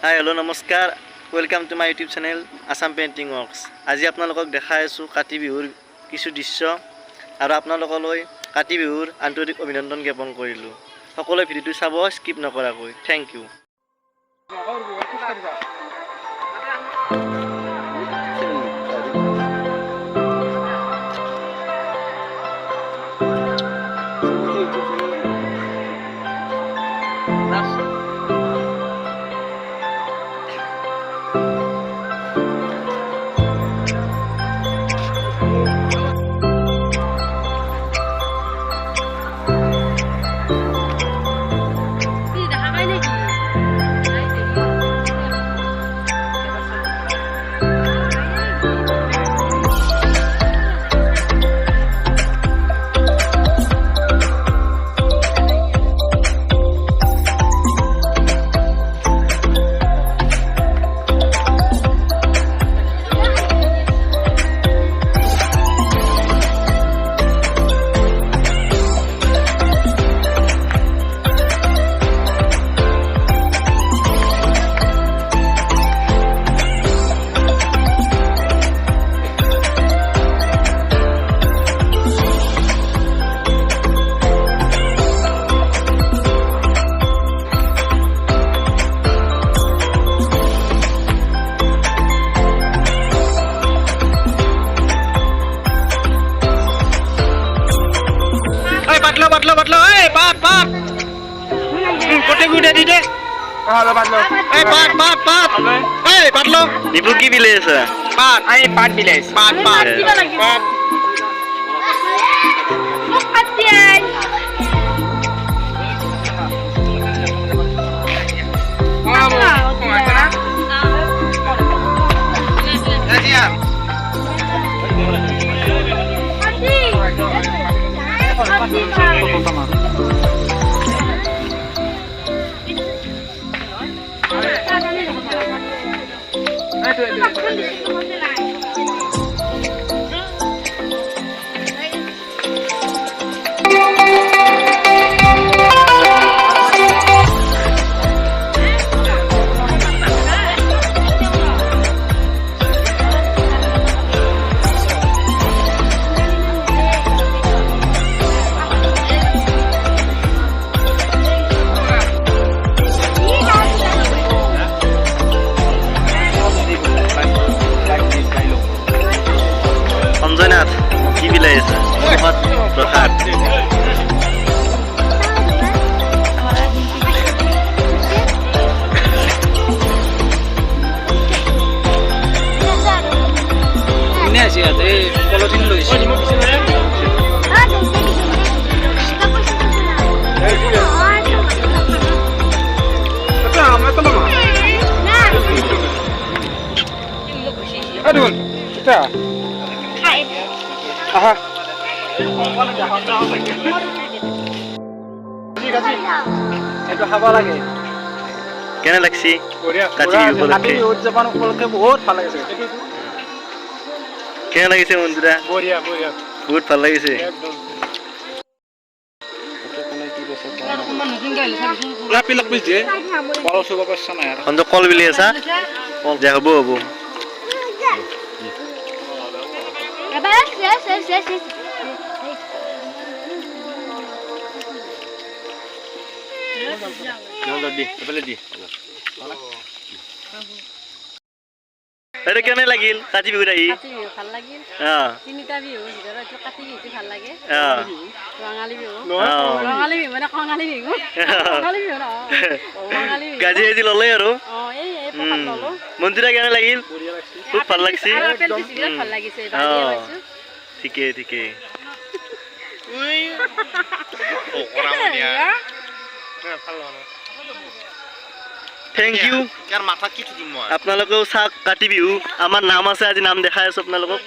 Hi hello' নমস্কাৰ welcome to my YouTube channel Assam painting works. আজি আপোনালোকক দেখাই আছোঁ কাতি বিহুৰ কিছু দৃশ্য আৰু আপোনালোকলৈ কাতি বিহুৰ আন্তৰিক অভিনন্দন জ্ঞাপন কৰিলোঁ। সকলোৱে ভিডিঅ'টো চাব স্কিপ নকৰাকৈ। Thank you. Batlo, hey, pat. Kote gude di de. Halo batlo. Hey, pat. Hey, batlo. Ibu ki village hai? Pat, pat village. Pat. Pat. কি village? Muhammad Rahat. Ini aja deh, kalau sini lo isi. Aduh, kita. Aha. Itu খাব লাগে কেনে লাগছি কাতি উদযাপন উপলক্ষে বহুত ভাল লাগিছে কেনে লাগিছে মন্দিৰা বঢ়িয়া বহুত ভাল লাগিছে একদম কল বিলি আছা যে হ'ব এটা কেনে লাগিল কাতি বিহুত আহি ভাল লাগিল তিনিটা বিহুৰ ভিতৰত কাতি বিহুটো ভাল লাগে ৰঙালী বিহু মানে কঙালী বিহু গাজি ললে আৰু মন্দিৰা কেনে লাগিল খুব ভাল লাগছি ভাল লাগিছে ঠিকে থেংক ইউ আপোনালোকেও চাওক কাতি বিহু আমাৰ নাম আছে আজি নাম দেখাই আছো আপোনালোকক